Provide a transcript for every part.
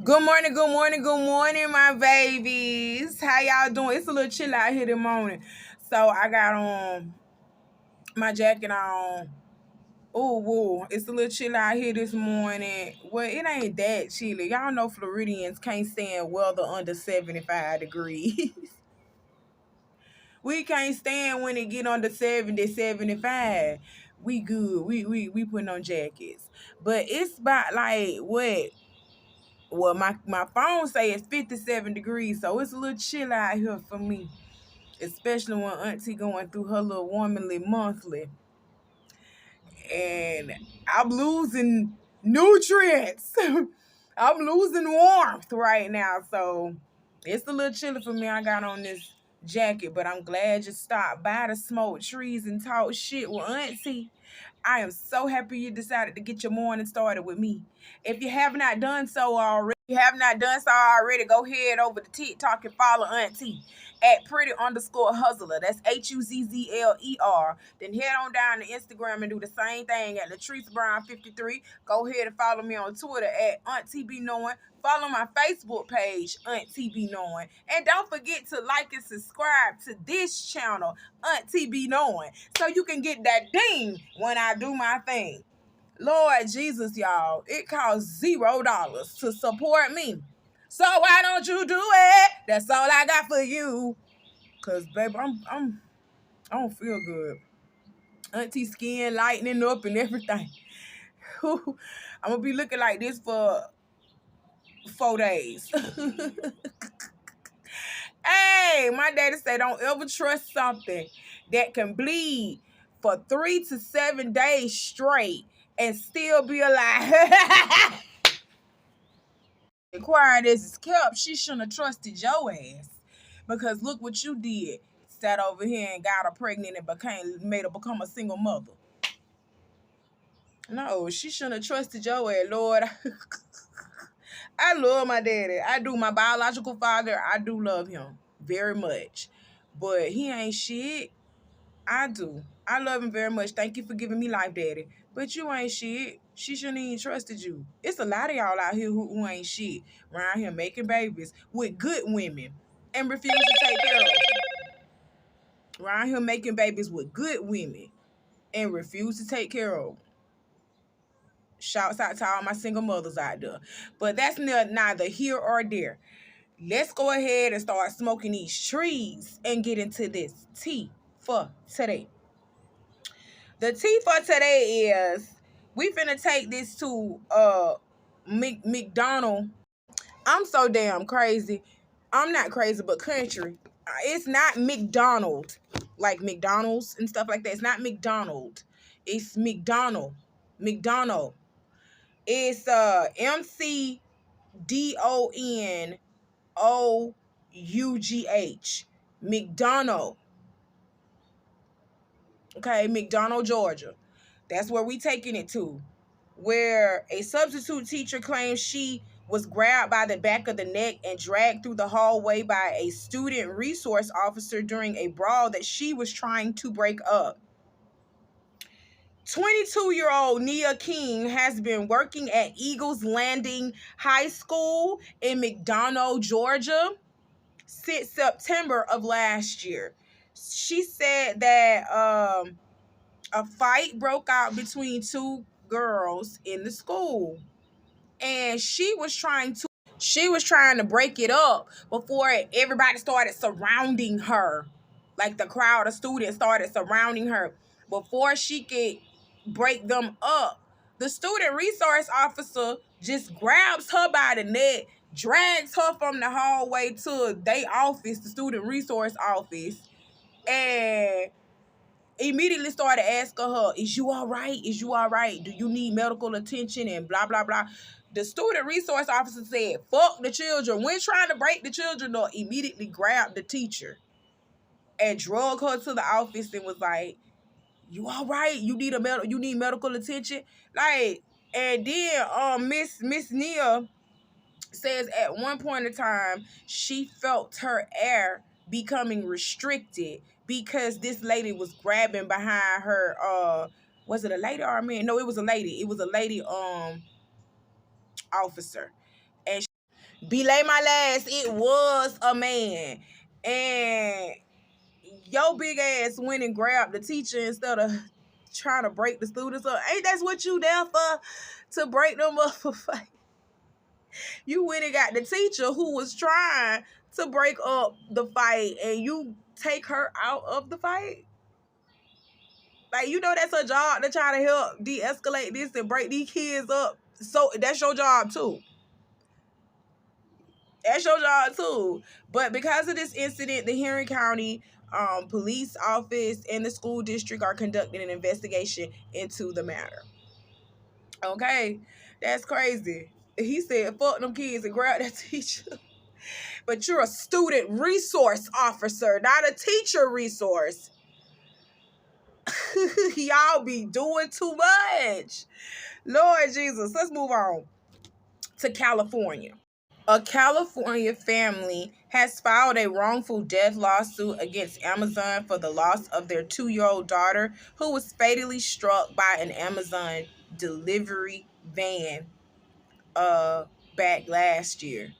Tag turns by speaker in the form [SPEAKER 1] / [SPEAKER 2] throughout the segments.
[SPEAKER 1] Good morning, good morning, good morning, my babies. How y'all doing? It's a little chill out here this morning. So I got on my jacket on. Oh, whoa. It's a little chill out here this morning. Well, it ain't that chilly. Y'all know Floridians can't stand weather under 75 degrees. We can't stand when it get under 70, 75. We good. We putting on jackets. But it's about like what? Well, my phone say it's 57 degrees, so it's a little chill out here for me, especially when Auntie going through her little womanly monthly, and I'm losing nutrients. I'm losing warmth right now, so it's a little chilly for me. I got on this jacket, but I'm glad you stopped by to smoke trees and talk shit with Auntie. I am so happy you decided to get your morning started with me. If you have not done so already, go head over to TikTok and follow Auntie at pretty_hustler. That's HUZZLER. Then head on down to Instagram and do the same thing at Trice Brown 53. Go ahead and follow me on Twitter at Auntie Be Knowing. Follow my Facebook page, Auntie Be Knowing. And don't forget to like and subscribe to this channel, Auntie Be Knowing, so you can get that ding when I do my thing. Lord Jesus, y'all, it costs $0 to support me. So why don't you do it? That's all I got for you. Cause baby, I don't feel good. Auntie skin lightening up and everything. I'm gonna be looking like this for 4 days. Hey, my daddy said don't ever trust something that can bleed for 3 to 7 days straight and still be alive. Quiet as it's kept, she shouldn't have trusted your ass. Because look what you did. Sat over here and got her pregnant and made her become a single mother. No, she shouldn't have trusted your ass, Lord. I love my daddy. I do. My biological father, I do love him very much. But he ain't shit. I do. I love him very much. Thank you for giving me life, daddy. But you ain't shit. She shouldn't even trusted you. It's a lot of y'all out here who ain't shit. Around here making babies with good women and refuse to take care of them. Around here making babies with good women and refuse to take care of them. Shouts out to all my single mothers out there. But that's neither here or there. Let's go ahead and start smoking these trees and get into this tea for today. The tea for today is we finna take this to McDonald. I'm so damn crazy. I'm not crazy, but country. It's not McDonald, like McDonald's and stuff like that. It's not McDonald. It's McDonald. McDonald. It's McDonouGh. McDonald. Okay, McDonald, Georgia. That's where we taking it to. Where a substitute teacher claims she was grabbed by the back of the neck and dragged through the hallway by a student resource officer during a brawl that she was trying to break up. 22-year-old Nia King has been working at Eagles Landing High School in McDonough, Georgia, since September of last year. She said that a fight broke out between two girls in the school, and she was trying to break it up before everybody started surrounding her. Like the crowd of students started surrounding her before she could break them up. The student resource officer just grabs her by the neck, drags her from the hallway to their office, the student resource office, and immediately started asking her, is you all right? Is you all right? Do you need medical attention? And blah, blah, blah. The student resource officer said, fuck the children. When trying to break the children up, immediately grabbed the teacher and drug her to the office and was like, you all right? You need medical attention? Like, and then Miss Nia says at one point in time, she felt her air becoming restricted because this lady was grabbing behind her. Was it a lady or a man? No, it was a lady. It was a lady officer. And Belay my last, it was a man. And your big ass went and grabbed the teacher instead of trying to break the students up. Ain't that's what you there for? To break them up for fight. You went and got the teacher who was trying to break up the fight, and you take her out of the fight? Like, you know that's her job to try to help de-escalate this and break these kids up. So that's your job too. That's your job too. But because of this incident, the Henry County police office and the school district are conducting an investigation into the matter. Okay, that's crazy. He said, fuck them kids and grab that teacher. But you're a student resource officer, not a teacher resource. Y'all be doing too much. Lord Jesus, let's move on to California. A California family has filed a wrongful death lawsuit against Amazon for the loss of their 2-year-old daughter, who was fatally struck by an Amazon delivery van back last year.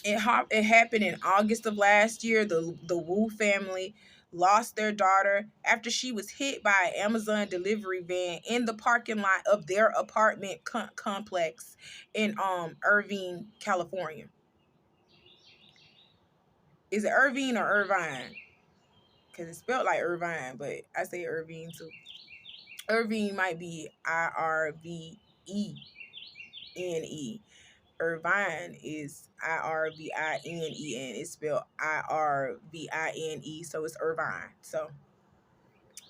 [SPEAKER 1] It happened in August of last year. The Wu family lost their daughter after she was hit by an Amazon delivery van in the parking lot of their apartment complex in Irvine, California. Is it Irvine or Irvine? Because it's spelled like Irvine, but I say Irvine too. Irvine might be Irvine. Irvine is Irvine. It's spelled Irvine, so it's Irvine. So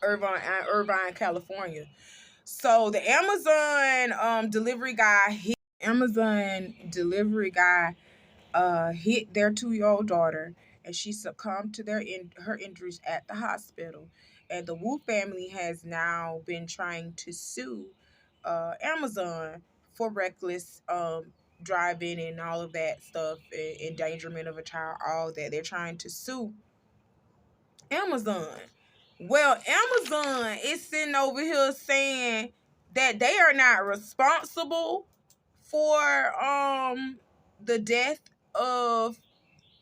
[SPEAKER 1] Irvine, California. So the Amazon delivery guy hit their 2-year-old daughter, and she succumbed to her injuries at the hospital. And the Wu family has now been trying to sue Amazon for reckless driving and all of that stuff, endangerment of a child, all that. They're trying to sue Amazon. Well, Amazon is sitting over here saying that they are not responsible for the death of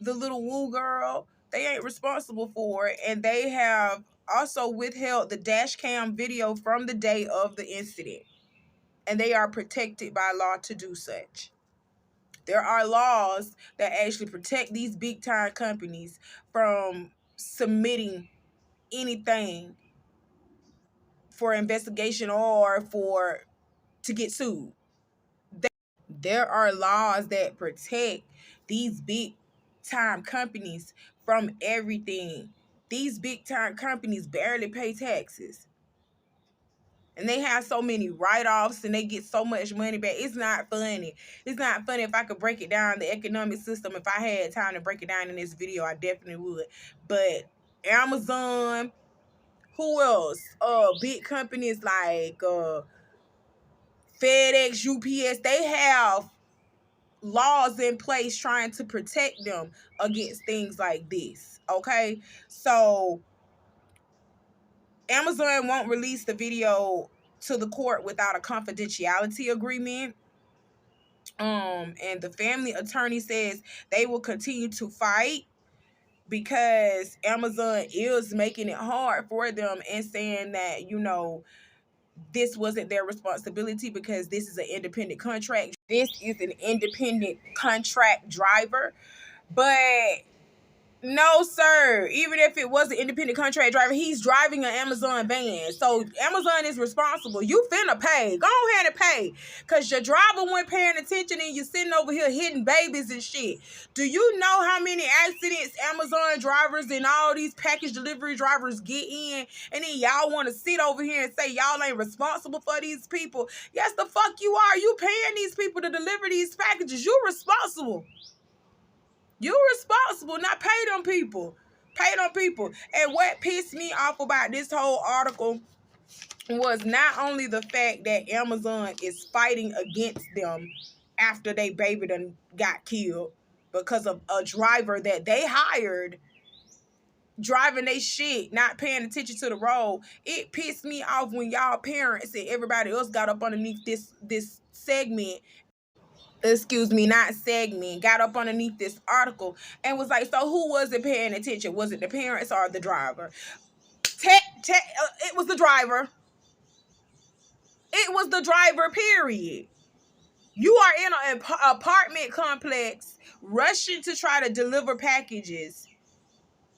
[SPEAKER 1] the little Wu girl. They ain't responsible for it, and they have also withheld the dash cam video from the day of the incident, and they are protected by law to do such. There are laws that actually protect these big time companies from submitting anything for investigation or to get sued. There are laws that protect these big time companies from everything. These big time companies barely pay taxes. And they have so many write-offs and they get so much money back. It's not funny. It's not funny. If I could break it down, the economic system, if I had time to break it down in this video, I definitely would. But Amazon, who else? Big companies like FedEx, UPS, they have laws in place trying to protect them against things like this. Okay? So Amazon won't release the video to the court without a confidentiality agreement. And the family attorney says they will continue to fight because Amazon is making it hard for them and saying that, this wasn't their responsibility because this is an independent contract. This is an independent contract driver. But no, sir. Even if it was an independent contract driver, he's driving an Amazon van. So Amazon is responsible. You finna pay. Go ahead and pay. Because your driver wasn't paying attention and you're sitting over here hitting babies and shit. Do you know how many accidents Amazon drivers and all these package delivery drivers get in? And then y'all want to sit over here and say y'all ain't responsible for these people. Yes, the fuck you are. You paying these people to deliver these packages. You responsible. You responsible, not pay them people. Pay them people. And what pissed me off about this whole article was not only the fact that Amazon is fighting against them after they baby done got killed because of a driver that they hired driving they shit, not paying attention to the road. It pissed me off when y'all parents and everybody else got up underneath this segment excuse me, not segment, got up underneath this article and was like, so who wasn't paying attention? Was it the parents or the driver? It was the driver. It was the driver, period. You are in an apartment complex rushing to try to deliver packages,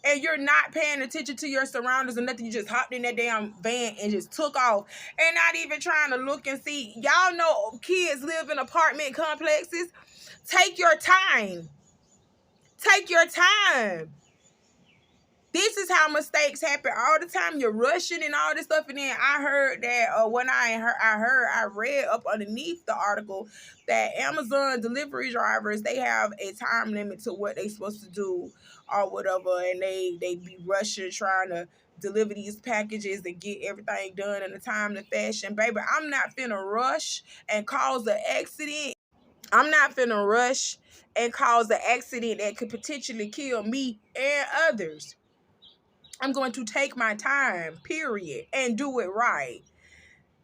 [SPEAKER 1] and you're not paying attention to your surroundings or nothing. You just hopped in that damn van and just took off and not even trying to look and see. Y'all know kids live in apartment complexes. Take your time. Take your time. This is how mistakes happen all the time. You're rushing and all this stuff. And then I heard that when I read up underneath the article that Amazon delivery drivers, they have a time limit to what they supposed to do or whatever. And they be rushing trying to deliver these packages and get everything done in a timely fashion. Baby, I'm not finna rush and cause an accident. I'm not finna rush and cause an accident that could potentially kill me and others. I'm going to take my time, period, and do it right.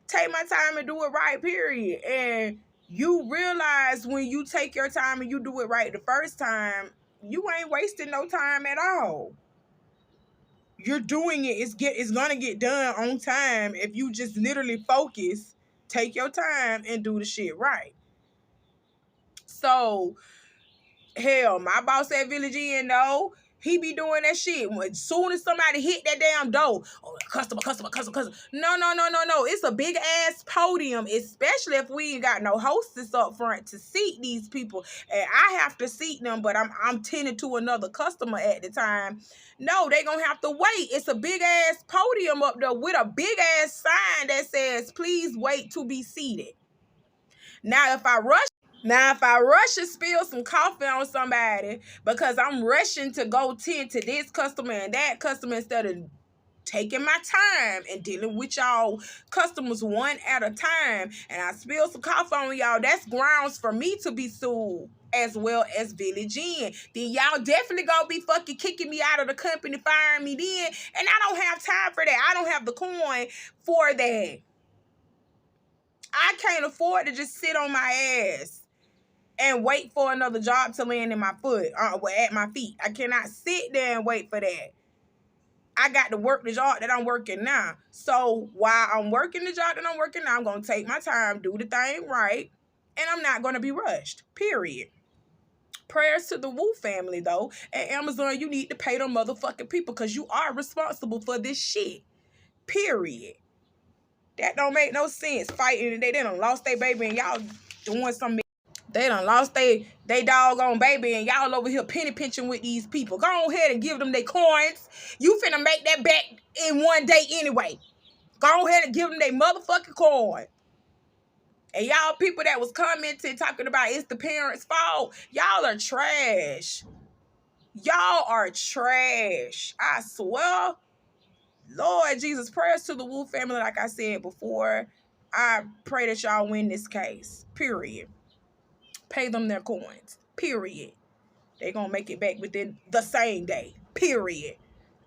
[SPEAKER 1] Take my time and do it right, period. And you realize when you take your time and you do it right the first time, you ain't wasting no time at all. You're doing it. It's gonna get done on time if you just literally focus, take your time, and do the shit right. So hell, my boss at Village Inn, though, he be doing that shit. As soon as somebody hit that damn door, oh, customer. No. It's a big ass podium, especially if we ain't got no hostess up front to seat these people. And I have to seat them, but I'm tending to another customer at the time. No, they gonna have to wait. It's a big ass podium up there with a big ass sign that says, please wait to be seated. Now, if I rush and spill some coffee on somebody because I'm rushing to go tend to this customer and that customer instead of taking my time and dealing with y'all customers one at a time, and I spill some coffee on y'all, that's grounds for me to be sued as well as Village Inn. Then y'all definitely gonna be fucking kicking me out of the company, firing me then, and I don't have time for that. I don't have the coin for that. I can't afford to just sit on my ass and wait for another job to land in my foot, at my feet. I cannot sit there and wait for that. I got to work the job that I'm working now. So while I'm working the job that I'm working now, I'm going to take my time, do the thing right, and I'm not going to be rushed, period. Prayers to the Wu family, though. At Amazon, you need to pay them motherfucking people because you are responsible for this shit, period. That don't make no sense. Fighting today, they done lost their baby and y'all doing something. They done lost they doggone baby and y'all over here penny pinching with these people. Go ahead and give them their coins. You finna make that back in one day anyway. Go ahead and give them their motherfucking coin. And y'all people that was commenting talking about it's the parents' fault, y'all are trash. Y'all are trash. I swear. Lord Jesus, prayers to the Wu family, like I said before. I pray that y'all win this case. Period. Pay them their coins. Period. They gonna make it back within the same day. Period.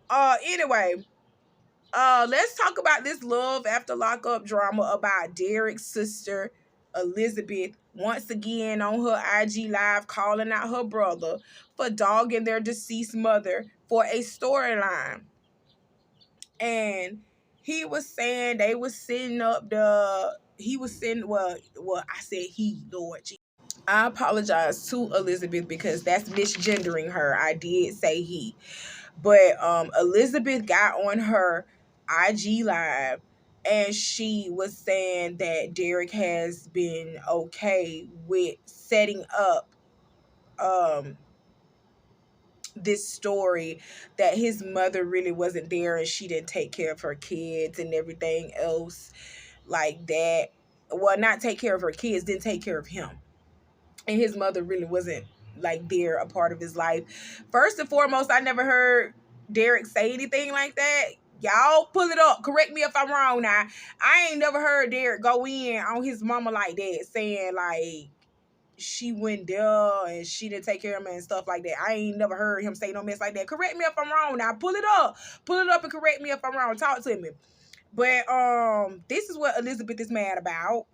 [SPEAKER 1] Anyway, let's talk about this love after lockup drama about Derek's sister, Elizabeth, once again on her IG Live calling out her brother for dogging their deceased mother for a storyline. And he was saying they was sitting up I said he, Lord Jesus. I apologize to Elizabeth because that's misgendering her. I did say he. But Elizabeth got on her IG Live and she was saying that Derek has been okay with setting up this story that his mother really wasn't there and she didn't take care of her kids and everything else like that. Well, not take care of her kids, didn't take care of him. And his mother really wasn't like there, a part of his life. First and foremost, I never heard Derek say anything like that. Y'all pull it up. Correct me if I'm wrong now. I ain't never heard Derek go in on his mama like that, saying like she went there and she didn't take care of him and stuff like that. I ain't never heard him say no mess like that. Correct me if I'm wrong now. Pull it up. Pull it up and correct me if I'm wrong. Talk to me. But this is what Elizabeth is mad about.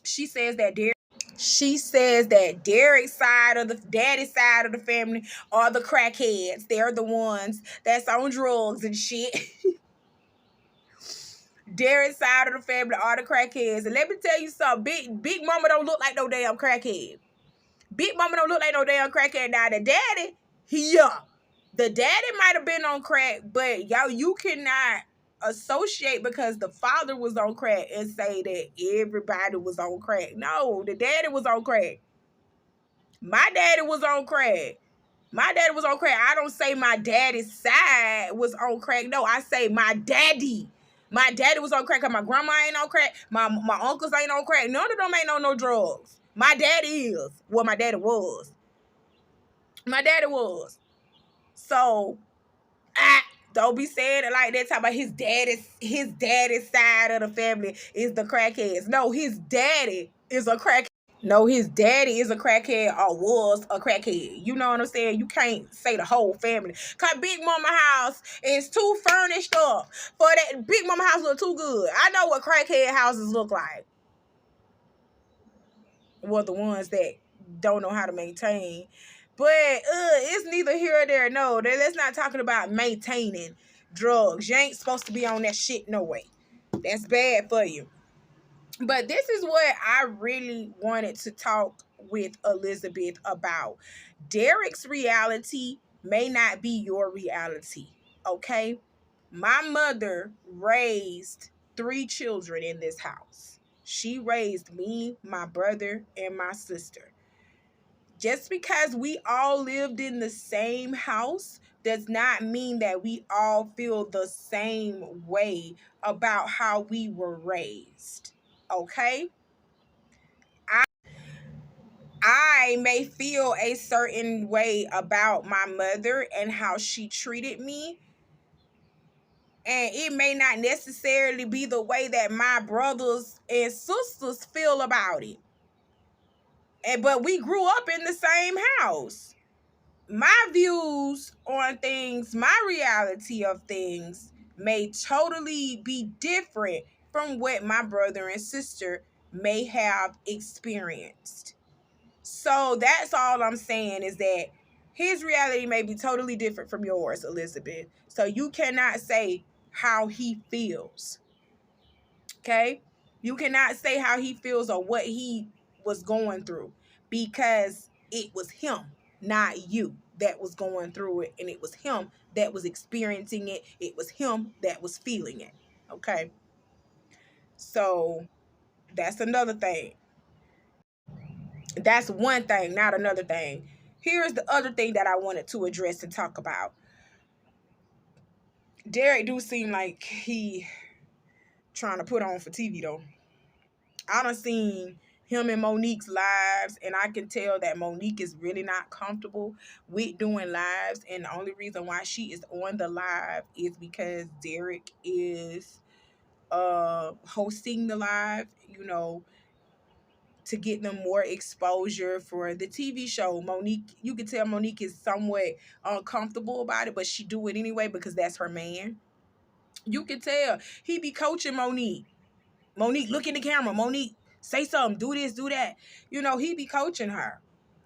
[SPEAKER 1] She says that Derek She says that Derek's side of the daddy's side of the family are the crackheads. They're the ones that's on drugs and shit. Derek's side of the family are the crackheads. And let me tell you something. Big Mama don't look like no damn crackhead. Big Mama don't look like no damn crackhead. Now the daddy, yeah. The daddy might have been on crack, but y'all, you cannot associate because the father was on crack and say that everybody was on crack. No, the daddy was on crack. My daddy was on crack. My daddy was on crack. I don't say my daddy's side was on crack. No, I say my daddy. My daddy was on crack because my grandma ain't on crack. My uncles ain't on crack. None of them ain't on no drugs. My daddy is. Well, my daddy was. My daddy was. So, don't be saying it like that. Talking about his daddy's side of the family is the crackheads. No, his daddy is a crackhead. No, his daddy is a crackhead or was a crackhead. You know what I'm saying? You can't say the whole family. Cause Big Mama house is too furnished up for that. Big Mama house look too good. I know what crackhead houses look like. Well, the ones that don't know how to maintain. But it's neither here or there. No, that's not talking about maintaining drugs. You ain't supposed to be on that shit no way. That's bad for you. But this is what I really wanted to talk with Elizabeth about. Derek's reality may not be your reality, okay? My mother raised 3 children in this house. She raised me, my brother, and my sister. Just because we all lived in the same house does not mean that we all feel the same way about how we were raised, okay? I may feel a certain way about my mother and how she treated me. And it may not necessarily be the way that my brothers and sisters feel about it. But we grew up in the same house. My views on things, my reality of things may totally be different from what my brother and sister may have experienced. So that's all I'm saying is that his reality may be totally different from yours, Elizabeth. So you cannot say how he feels. Okay? You cannot say how he feels or what he was going through because it was him, not you, that was going through it. And it was him that was experiencing it. It was him that was feeling it. Okay? So that's another thing. That's one thing, not another thing. Here's the other thing that I wanted to address and talk about. Derek do seem like he trying to put on for TV though. I done seen him and Monique's lives, and I can tell that Monique is really not comfortable with doing lives, and the only reason why she is on the live is because Derek is hosting the live, you know, to get them more exposure for the TV show. Monique, you can tell Monique is somewhat uncomfortable about it, but she do it anyway because that's her man. You can tell he be coaching Monique. Monique, look in the camera. Monique, say something. Do this, do that. You know, he be coaching her.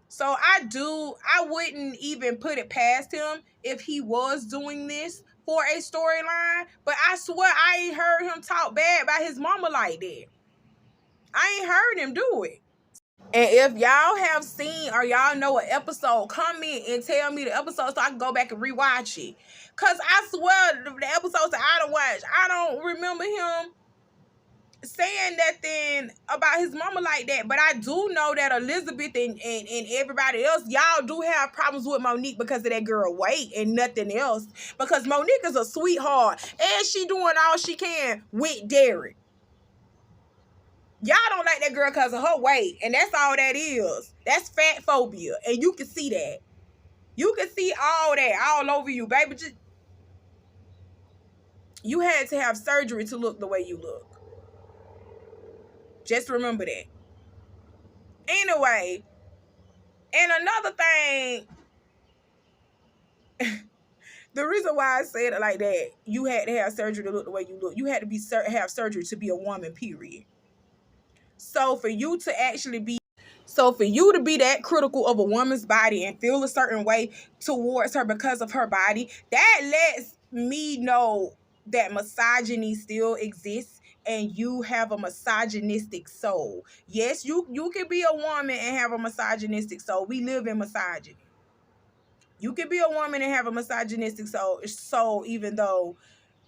[SPEAKER 1] So I wouldn't even put it past him if he was doing this for a storyline. But I swear I ain't heard him talk bad about his mama like that. I ain't heard him do it. And if y'all have seen or y'all know an episode, comment and tell me the episode so I can go back and rewatch it. Because I swear the episodes that I don't watch, I don't remember him saying nothing about his mama like that. But I do know that Elizabeth and everybody else, y'all do have problems with Monique because of that girl weight and nothing else. Because Monique is a sweetheart and she doing all she can with Derek. Y'all don't like that girl because of her weight, and that's all that is. That's fat phobia, and you can see that. You can see all that all over you, baby. You had to have surgery to look the way you look. Just remember that. Anyway, and another thing, the reason why I said it like that, you had to have surgery to look the way you look. You had to have surgery to be a woman, period. So for you to actually be So for you to be that critical of a woman's body and feel a certain way towards her because of her body, that lets me know that misogyny still exists and you have a misogynistic soul. Yes, you can be a woman and have a misogynistic soul. We live in misogyny. You can be a woman and have a misogynistic soul even though,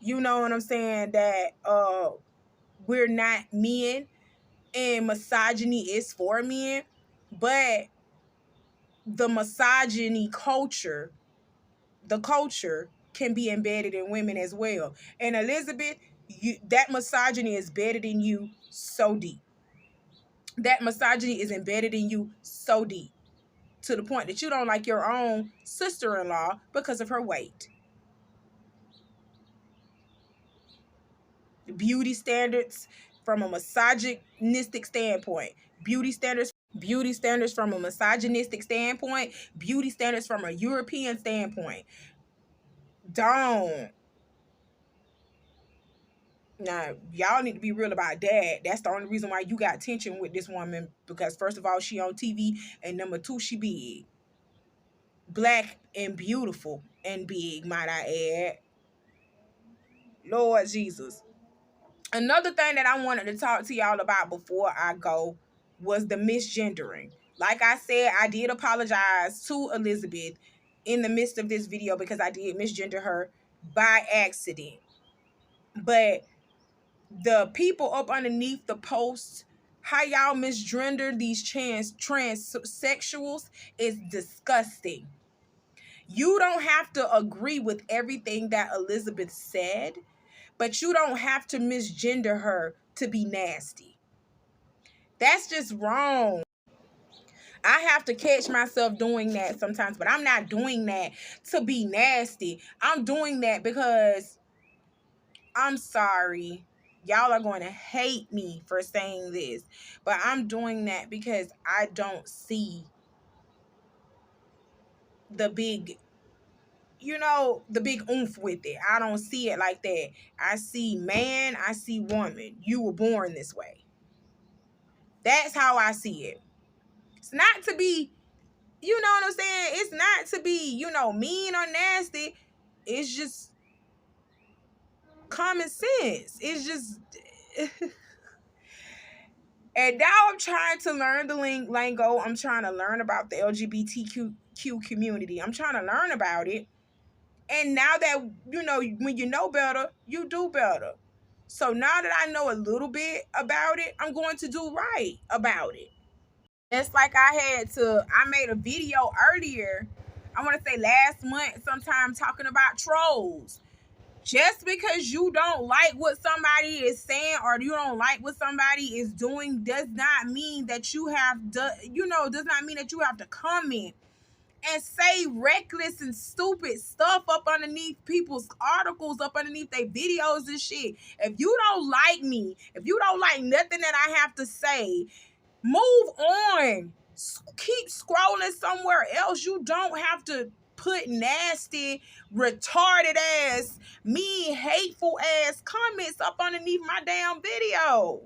[SPEAKER 1] you know what I'm saying, that we're not men and misogyny is for men, but the misogyny culture, the culture can be embedded in women as well. And Elizabeth, that misogyny is embedded in you so deep. That misogyny is embedded in you so deep to the point that you don't like your own sister-in-law because of her weight. Beauty standards from a misogynistic standpoint. Beauty standards from a misogynistic standpoint. Beauty standards from a European standpoint. Don't. Now, y'all need to be real about that. That's the only reason why you got tension with this woman, because first of all, she on TV, and number two, she big. Black and beautiful and big, might I add. Lord Jesus. Another thing that I wanted to talk to y'all about before I go was the misgendering. Like I said, I did apologize to Elizabeth in the midst of this video because I did misgender her by accident. But the people up underneath the post, how y'all misgender these transsexuals is disgusting. You don't have to agree with everything that Elizabeth said, but you don't have to misgender her to be nasty. That's just wrong. I have to catch myself doing that sometimes, but I'm not doing that to be nasty. I'm doing that because I'm sorry. Y'all are going to hate me for saying this, but I'm doing that because I don't see the big, the big oomph with it. I don't see it like that. I see man, I see woman. You were born this way. That's how I see it. It's not to be, you know what I'm saying? It's not to be, mean or nasty. It's just common sense. It's just... And now I'm trying to learn the lingo. I'm trying to learn about the LGBTQ community. I'm trying to learn about it. And now that, when you know better, you do better. So now that I know a little bit about it, I'm going to do right about it. It's like I made a video earlier, I want to say last month sometime, talking about trolls. Just because you don't like what somebody is saying or you don't like what somebody is doing does not mean that you have to, does not mean that you have to comment and say reckless and stupid stuff up underneath people's articles, up underneath their videos and shit. If you don't like me, if you don't like nothing that I have to say, move on. Keep scrolling somewhere else. You don't have to put nasty, retarded ass, mean, hateful ass comments up underneath my damn video.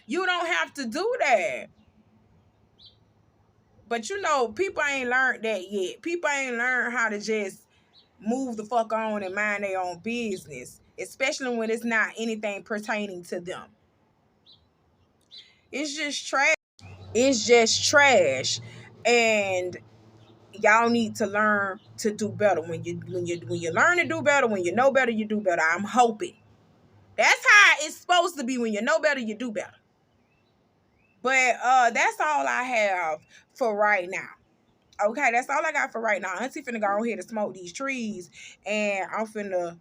[SPEAKER 1] You don't have to do that. But people ain't learned that yet. People ain't learned how to just move the fuck on and mind their own business, especially when it's not anything pertaining to them. It's just trash. It's just trash. And y'all need to learn to do better. When you learn to do better, when you know better, you do better. I'm hoping. That's how it's supposed to be. When you know better, you do better. But that's all I have for right now. Okay, that's all I got for right now. Auntie finna go ahead and smoke these trees, and I'm finna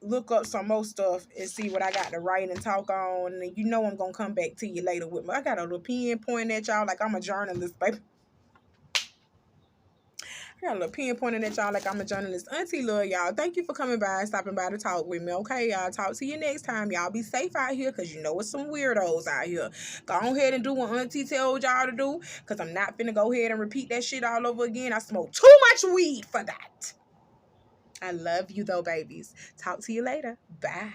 [SPEAKER 1] look up some more stuff and see what I got to write and talk on. And I'm gonna come back to you later with I got a little pen pointing at y'all like I'm a journalist, baby. I got a little pen pointing at y'all like I'm a journalist. Auntie love y'all. Thank you for coming by and stopping by to talk with me. Okay, y'all. Talk to you next time. Y'all be safe out here, because it's some weirdos out here. Go ahead and do what Auntie told y'all to do, because I'm not finna go ahead and repeat that shit all over again. I smoke too much weed for that. I love you though, babies. Talk to you later. Bye.